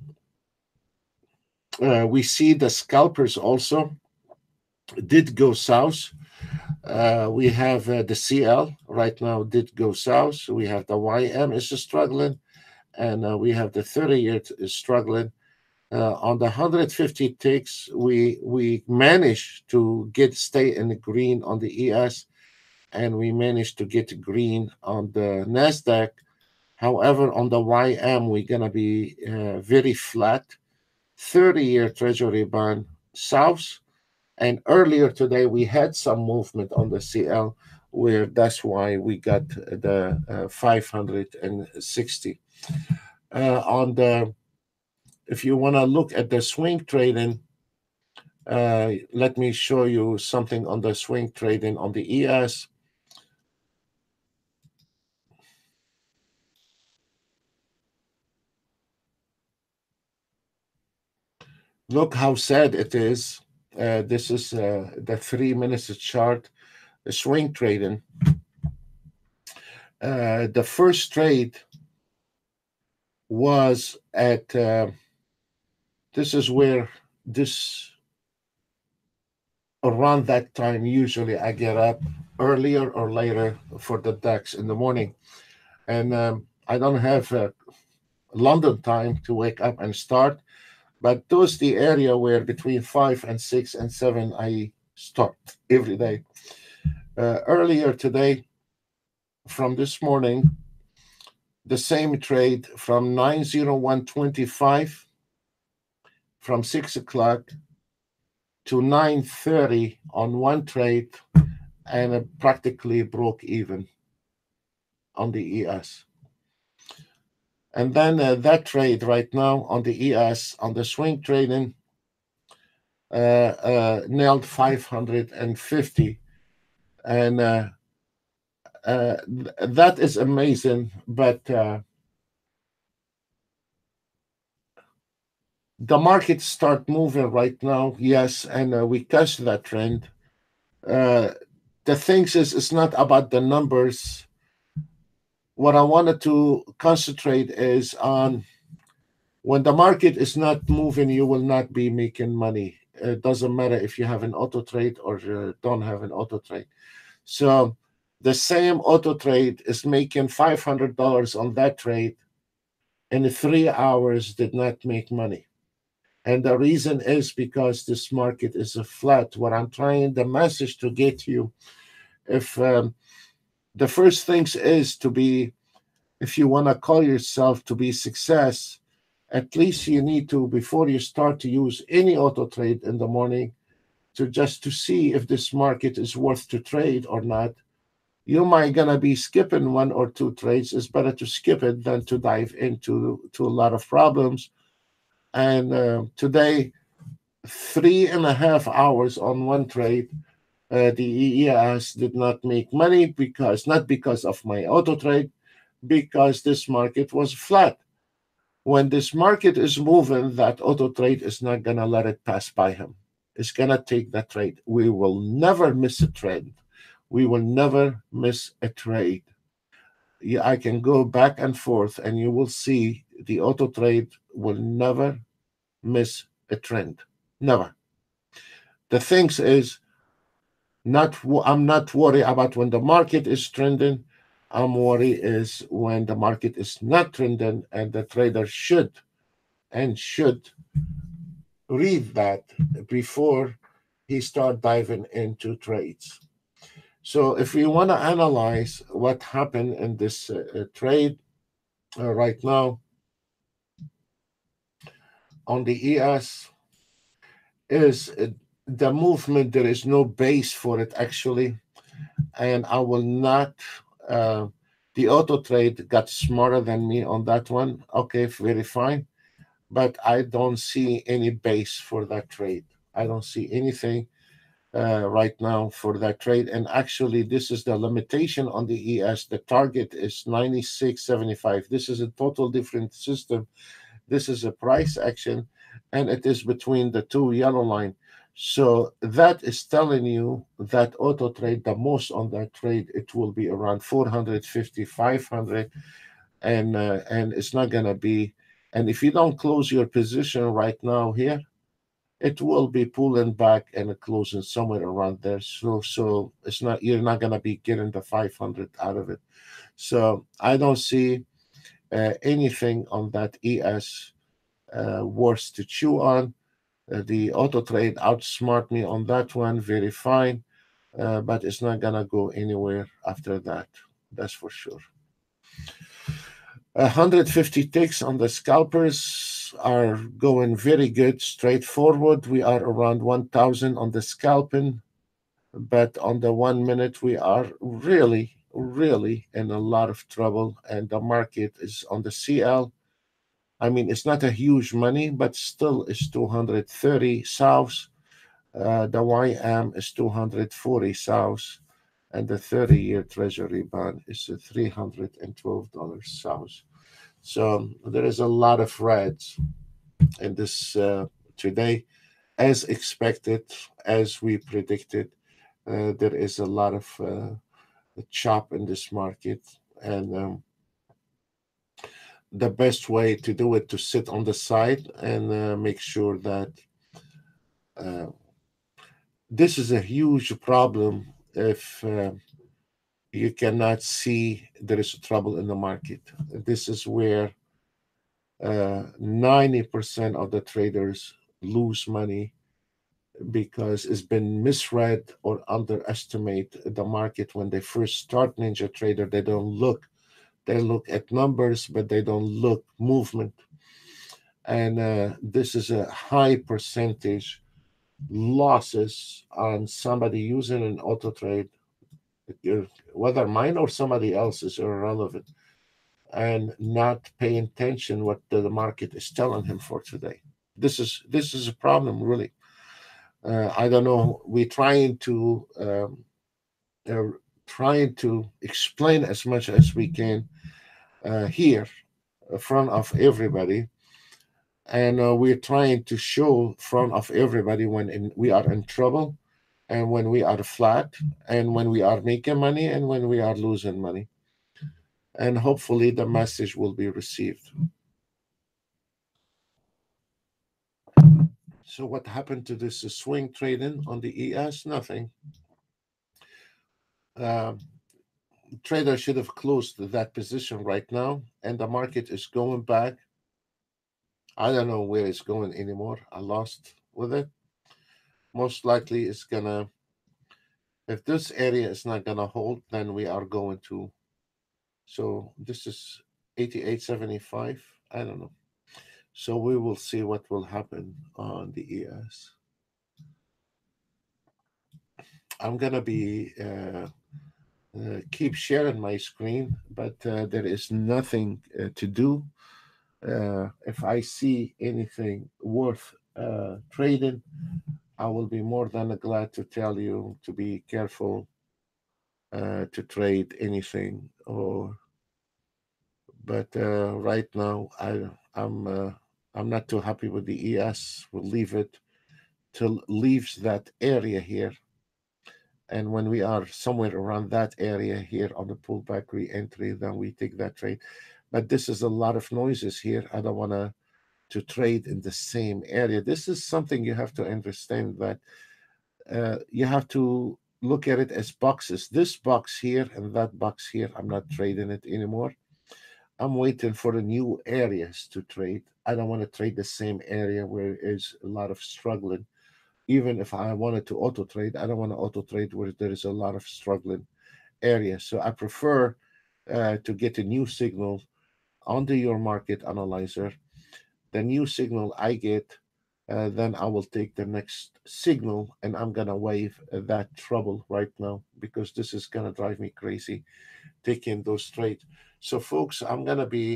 we see the scalpers also did go south. We have the CL right now did go south. We have the YM is struggling, and we have the 30-year is struggling. On the 150 ticks, we managed to stay in the green on the ES, and we managed to get green on the Nasdaq. However, on the YM, we're gonna be very flat. 30-year Treasury bond south, and earlier today we had some movement on the CL, where that's why we got the 560 on the. If you want to look at the swing trading, let me show you something on the swing trading on the ES. Look how sad it is. This is the 3 minutes chart, the swing trading. The first trade was at, this is where this, around that time, usually I get up earlier or later for the DAX in the morning. And I don't have London time to wake up and start, but those the area where between 5 and 6 and 7 I start every day. Earlier today, from this morning, the same trade from 901.25 from 6 o'clock to 9:30 on one trade, and it practically broke even on the ES. And then that trade right now on the ES, on the swing trading, nailed 550. And that is amazing. But the markets start moving right now, yes, and we catch that trend. The things is, it's not about the numbers. What I wanted to concentrate is on when the market is not moving, you will not be making money. It doesn't matter if you have an auto trade or don't have an auto trade. So the same auto trade is making $500 on that trade, and in 3 hours did not make money. And the reason is because this market is a flat. What I'm trying the message to get to you, if the first things is to be, if you want to call yourself to be success, at least you need to, before you start to use any auto trade in the morning, to just to see if this market is worth to trade or not. You might gonna be skipping one or two trades. It's better to skip it than to dive into a lot of problems. And today, 3.5 hours on one trade, the EES did not make money, because not because of my auto trade, because this market was flat. When this market is moving, that auto trade is not gonna let it pass by him. It's gonna take that trade. We will never miss a trade. We will never miss a trade. Yeah, I can go back and forth, and you will see the auto trade will never miss a trend. Never. The things is, I'm not worried about when the market is trending. I'm worried is when the market is not trending, and the trader should read that before he start diving into trades. So if we want to analyze what happened in this trade right now on the ES, is the movement, there is no base for it actually, and I will not. Uh, the auto trade got smarter than me on that one. Okay, very fine, but I don't see any base for that trade. I don't see anything right now for that trade. And actually, this is the limitation on the ES. The target is 96.75. This is a total different system. This is a price action, and it is between the two yellow line. So that is telling you that auto trade, the most on that trade, it will be around 450, 500, and it's not gonna be. And if you don't close your position right now here, it will be pulling back and closing somewhere around there. So it's not, you're not gonna be getting the 500 out of it. So I don't see anything on that ES worth to chew on. The auto trade outsmart me on that one, very fine, but it's not gonna go anywhere after that. That's for sure. 150 ticks on the scalpers are going very good, straightforward. We are around 1,000 on the scalping, but on the 1 minute, we are really, really in a lot of trouble. And the market is on the CL. I mean, it's not a huge money, but still it's 230 south. The YM is 240 south, and the 30-year Treasury bond is $312 south. So there is a lot of reds in this today, as expected, as we predicted. There is a lot of chop in this market, and the best way to do it to sit on the side and make sure that uh, this is a huge problem if you cannot see there is trouble in the market. This is where 90% of the traders lose money because it's been misread or underestimate the market when they first start Ninja Trader. They don't look, they look at numbers, but they don't look movement. And this is a high percentage losses on somebody using an auto trade, whether mine or somebody else is irrelevant, and not paying attention what the market is telling him for today. This is a problem, really. I don't know. We're uh, trying to explain as much as we can here in front of everybody, and we're trying to show front of everybody when we are in trouble, and when we are flat, and when we are making money, and when we are losing money, and hopefully the message will be received. So what happened to this swing trading on the ES? Nothing. Uh, Trader should have closed that position right now, and the market is going back. I don't know where it's going anymore. I lost with it. Most likely, it's gonna. If this area is not gonna hold, then we are going to. So this is 88.75. I don't know. So we will see what will happen on the ES. I'm gonna be keep sharing my screen, but there is nothing to do. If I see anything worth trading, I will be more than glad to tell you to be careful to trade anything. Or, but right now, I'm not too happy with the ES. We'll leave it till leaves that area here. And when we are somewhere around that area here on the pullback re-entry, then we take that trade. But this is a lot of noises here. I don't want to trade in the same area. This is something you have to understand, that you have to look at it as boxes. This box here and that box here, I'm not trading it anymore. I'm waiting for the new areas to trade. I don't want to trade the same area where there's a lot of struggling. Even if I wanted to auto trade, I don't want to auto trade where there is a lot of struggling area. So I prefer to get a new signal onto your market analyzer. The new signal I get, then I will take the next signal, and I'm gonna waive that trouble right now because this is gonna drive me crazy taking those trades. So, folks, I'm gonna be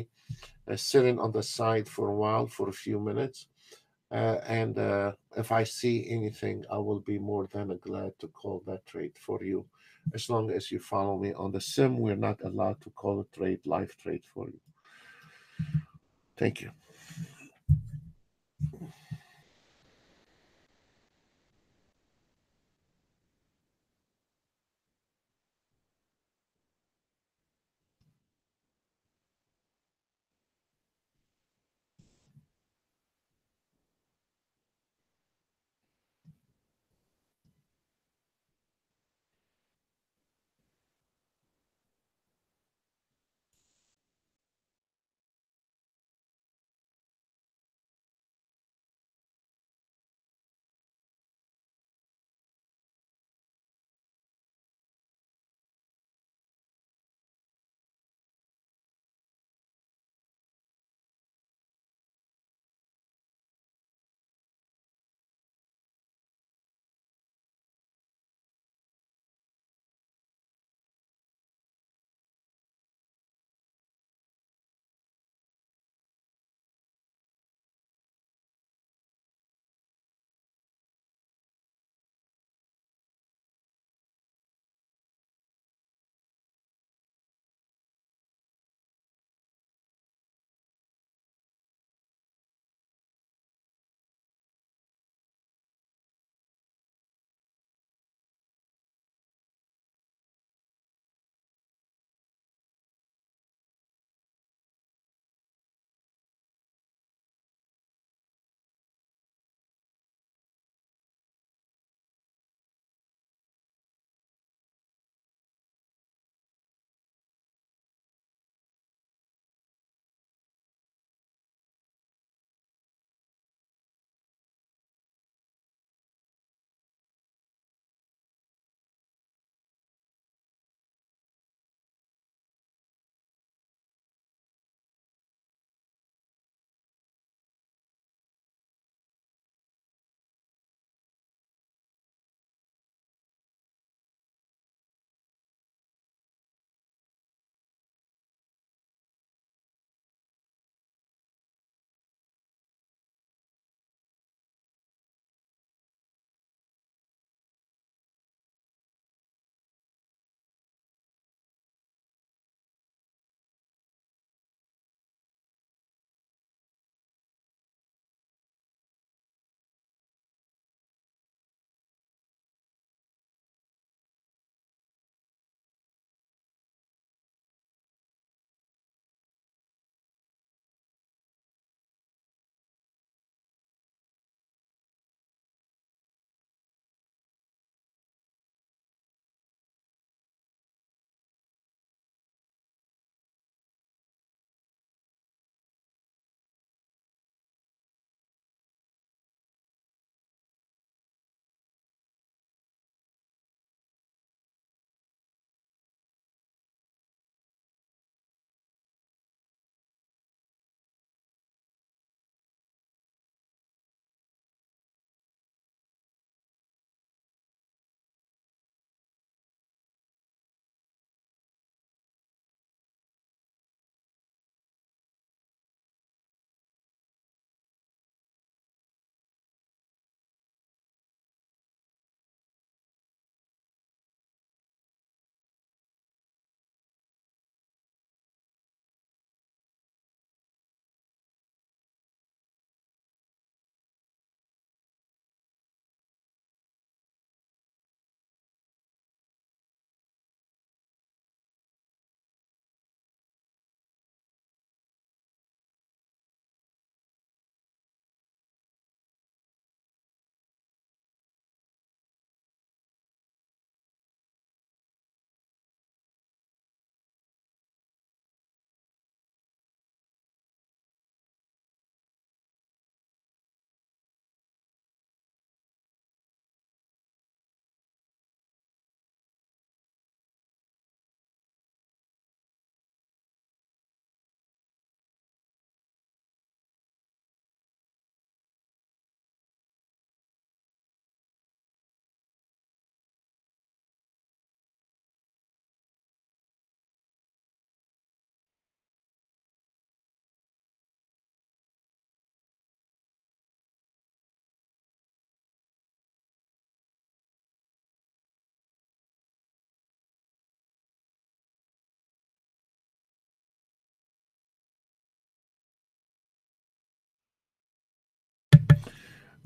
sitting on the side for a while, for a few minutes, and if I see anything, I will be more than glad to call that trade for you. As long as you follow me on the sim, we're not allowed to call a trade live trade for you. Thank you.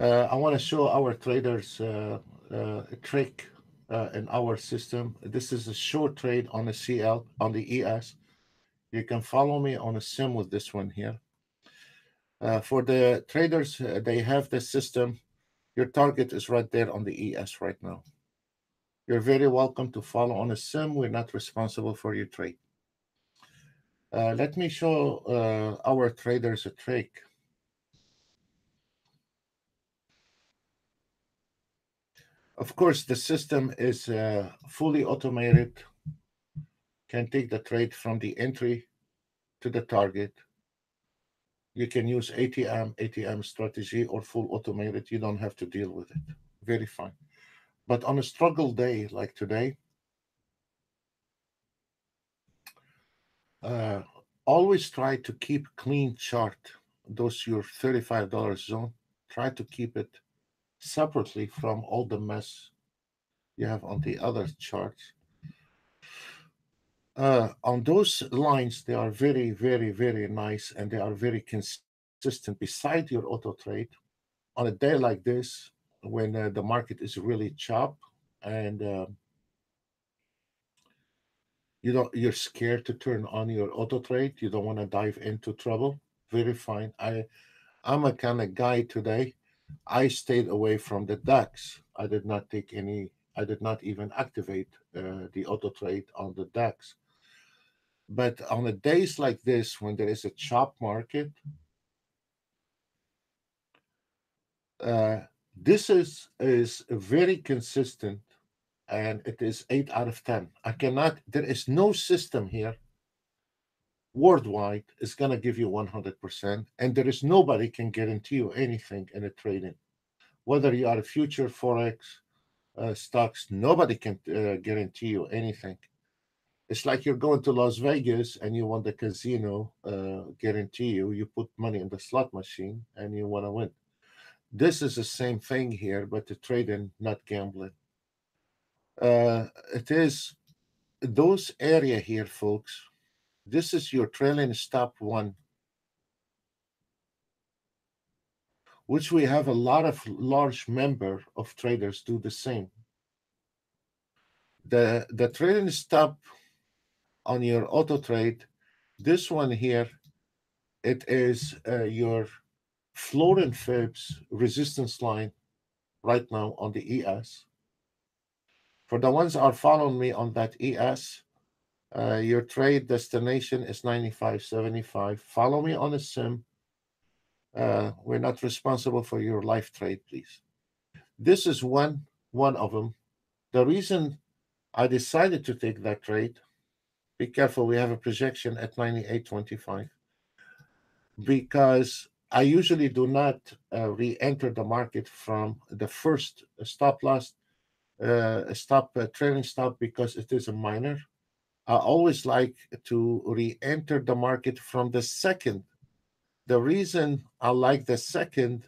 I want to show our traders a trick in our system. This is a short trade on the CL, on the ES. You can follow me on a sim with this one here. For the traders, they have the system. Your target is right there on the ES right now. You're very welcome to follow on a sim. We're not responsible for your trade. Let me show our traders a trick. Of course, the system is fully automated, can take the trade from the entry to the target. You can use ATM strategy or full automated. You don't have to deal with it. Very fine. But on a struggle day like today, uh, always try to keep clean chart. Those your $35 zone. Try to keep it separately from all the mess you have on the other charts. On those lines, they are very, very, very nice and they are very consistent beside your auto trade. On a day like this, when the market is really chop and you're scared to turn on your auto trade, you don't want to dive into trouble. Very fine. I'm a kind of guy today. I stayed away from the DAX. I did not take any. I did not even activate the auto trade on the DAX. But on the days like this, when there is a chop market, uh, this is very consistent, and it is 8 out of 10. I cannot. There is no system here worldwide is going to give you 100%, and there is nobody can guarantee you anything in a trading. Whether you are a future forex stocks, nobody can guarantee you anything. It's like you're going to Las Vegas and you want the casino guarantee you put money in the slot machine and you want to win. This is the same thing here, but the trading, not gambling. It is those area here, folks. This is your trailing stop one, which we have a lot of large member of traders do the same. The trailing stop on your auto trade, this one here, it is your floor and fibs resistance line right now on the ES. For the ones that are following me on that ES, your trade destination is 95.75. Follow me on a sim. We're not responsible for your life trade, please. This is one of them. The reason I decided to take that trade, be careful, we have a projection at 98.25, because I usually do not re-enter the market from the first stop loss, stop trailing stop, because it is a minor. I always like to re-enter the market from the second. The reason I like the second,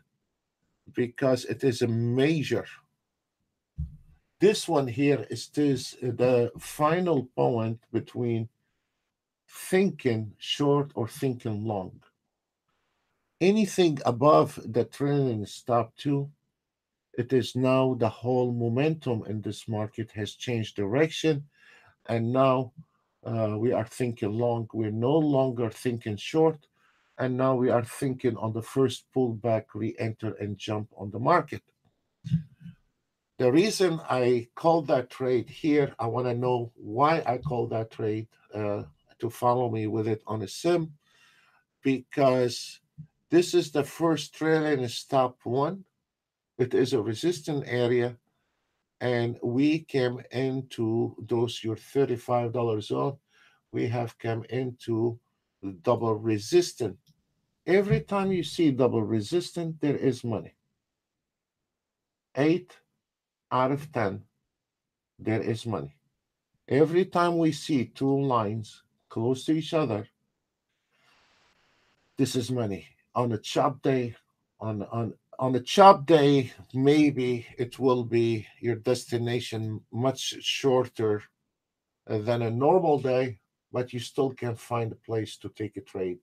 because it is a major. This one here is this the final point between thinking short or thinking long. Anything above the trailing stop two, it is now the whole momentum in this market has changed direction, and now we are thinking long. We're no longer thinking short, and now we are thinking on the first pullback, re-enter and jump on the market. The reason I call that trade here, I want to know why I call that trade to follow me with it on a sim, because this is the first trailing stop one. It is a resistant area, and we came into those your $35 zone. We have come into double resistant. Every time you see double resistant, there is money. 8 out of 10, there is money. Every time we see two lines close to each other, this is money. On a chop day, on a chop day, maybe it will be your destination much shorter than a normal day, but you still can find a place to take a trade.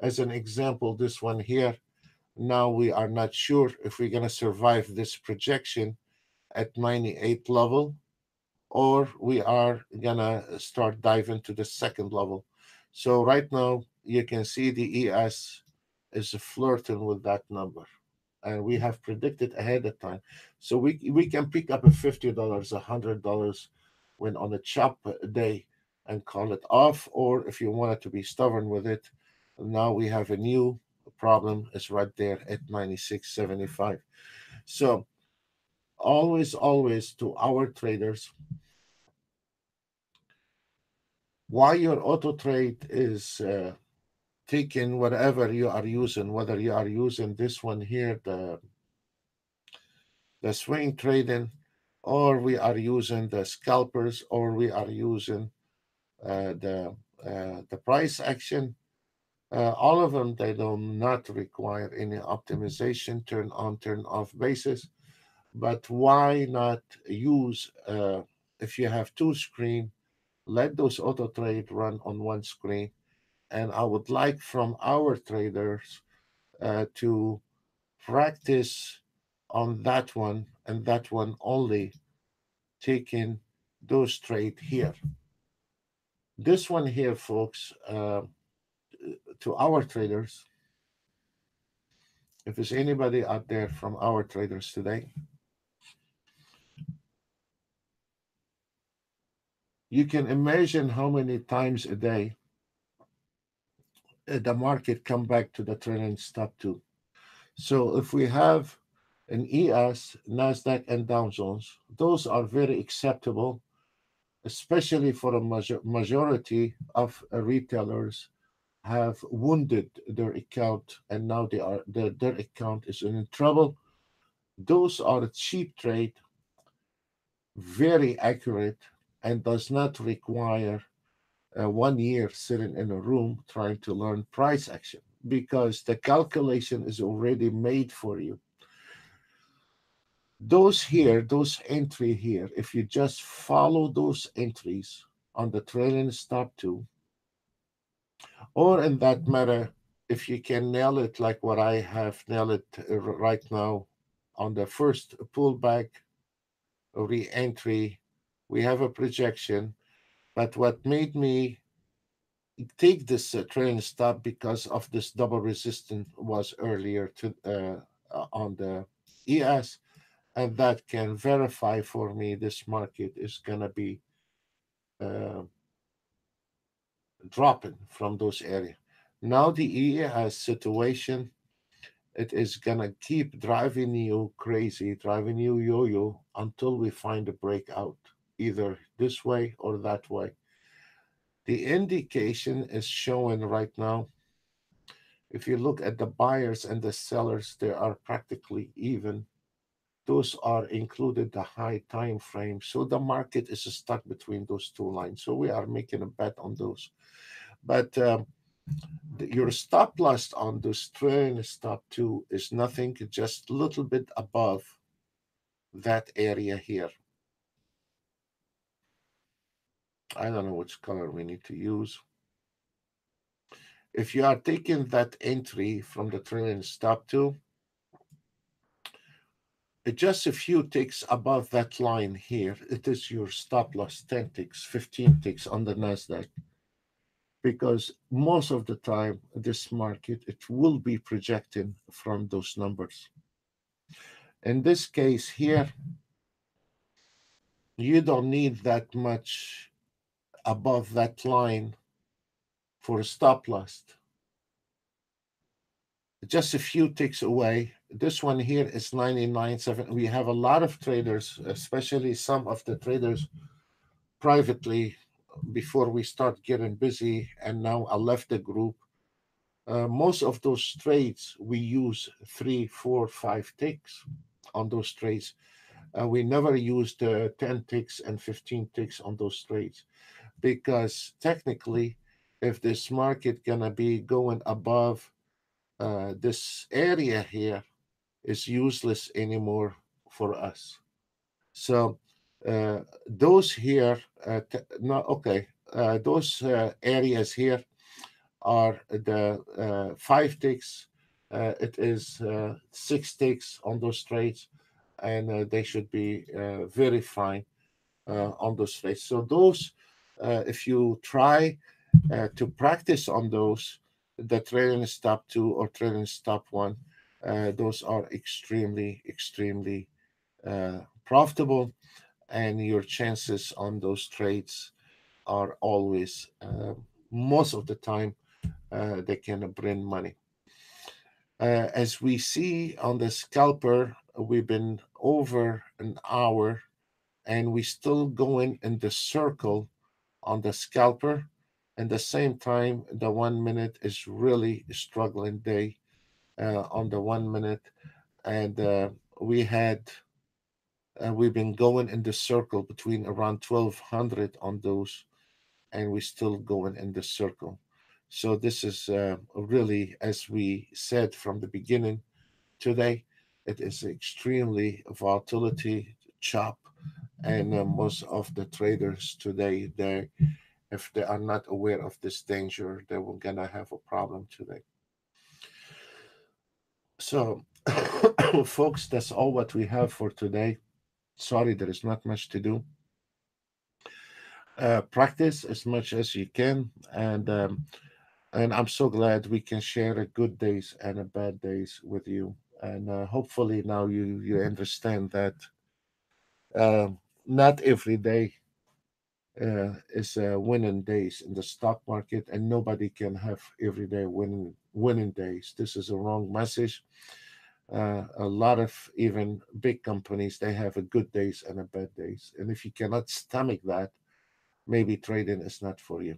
As an example, this one here, Now we are not sure if we're going to survive this projection at 98 level, or we are going to start diving to the second level. So right now you can see the ES is flirting with that number, and we have predicted ahead of time. So we can pick up a $50, $100 when on a chop day and call it off, or if you wanted to be stubborn with it, now we have a new problem is right there at 96.75. So always to our traders, why your auto trade is taking whatever you are using, whether you are using this one here, the swing trading, or we are using the scalpers, or we are using the price action. All of them, they do not require any optimization, turn on, turn off basis. But why not use, if you have two screen, let those auto trade run on one screen. And I would like from our traders to practice on that one and that one only, taking those trade here. This one here, folks, to our traders, if there's anybody out there from our traders today, you can imagine how many times a day the market come back to the trailing stop to. So if we have an ES, NASDAQ, and Dow Jones, those are very acceptable, especially for a majority of retailers have wounded their account, and now their account is in trouble. Those are cheap trade, very accurate, and does not require 1 year sitting in a room trying to learn price action, because the calculation is already made for you. Those here, those entry here, if you just follow those entries on the trailing stop to, or in that matter, if you can nail it like what I have nailed it right now on the first pullback, re-entry, we have a projection. But what made me take this trailing stop because of this double resistance was earlier to on the ES, and that can verify for me this market is going to be uh, dropping from those areas. Now the ES situation, it is going to keep driving you crazy, driving you yo-yo until we find a breakout, either this way or that way. The indication is showing right now, if you look at the buyers and the sellers, they are practically even. Those are included the high time frame. So the market is stuck between those two lines. So we are making a bet on those. But your stop loss on this trailing stop two is nothing, just a little bit above that area here. I don't know which color we need to use. If you are taking that entry from the trailing stop two, just a few ticks above that line here, it is your stop loss, 10 ticks, 15 ticks on the NASDAQ. Because most of the time, this market, it will be projecting from those numbers. In this case here, you don't need that much above that line for a stop loss. Just a few ticks away. This one here is 99.7. We have a lot of traders, especially some of the traders privately, before we start getting busy, and now I left the group. Most of those trades, we use 3, 4, 5 ticks on those trades. We never used 10 ticks and 15 ticks on those trades, because technically, if this market gonna be going above this area here, is useless anymore for us. So those here, no, okay, those areas here are the 5 ticks. It is six ticks on those trades, and they should be very fine on those trades. So those, if you try to practice on those, the trailing stop two or trailing stop one, those are extremely, extremely profitable, and your chances on those trades are always, most of the time, they can bring money. As we see on the scalper, we've been over an hour and we still going in the circle on the scalper. At the same time, the 1 minute is really struggling day on the 1 minute, and we had we've been going in the circle between around 1200 on those, and we still going in the circle. So this is really, as we said from the beginning today, it is extremely volatility chop, and most of the traders today, they, if they are not aware of this danger, they will gonna have a problem today. So, folks, that's all what we have for today. Sorry, there is not much to do. Practice as much as you can, and I'm so glad we can share a good days and a bad days with you. And hopefully now you understand that not every day is winning days in the stock market, and nobody can have every day winning days. This is a wrong message. A lot of even big companies, they have a good days and a bad days, and if you cannot stomach that, maybe trading is not for you.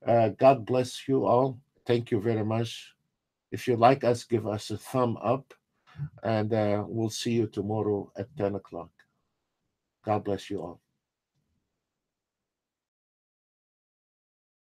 God bless you all. Thank you very much. If you like us, give us a thumb up, and we'll see you tomorrow at 10 o'clock. God bless you all.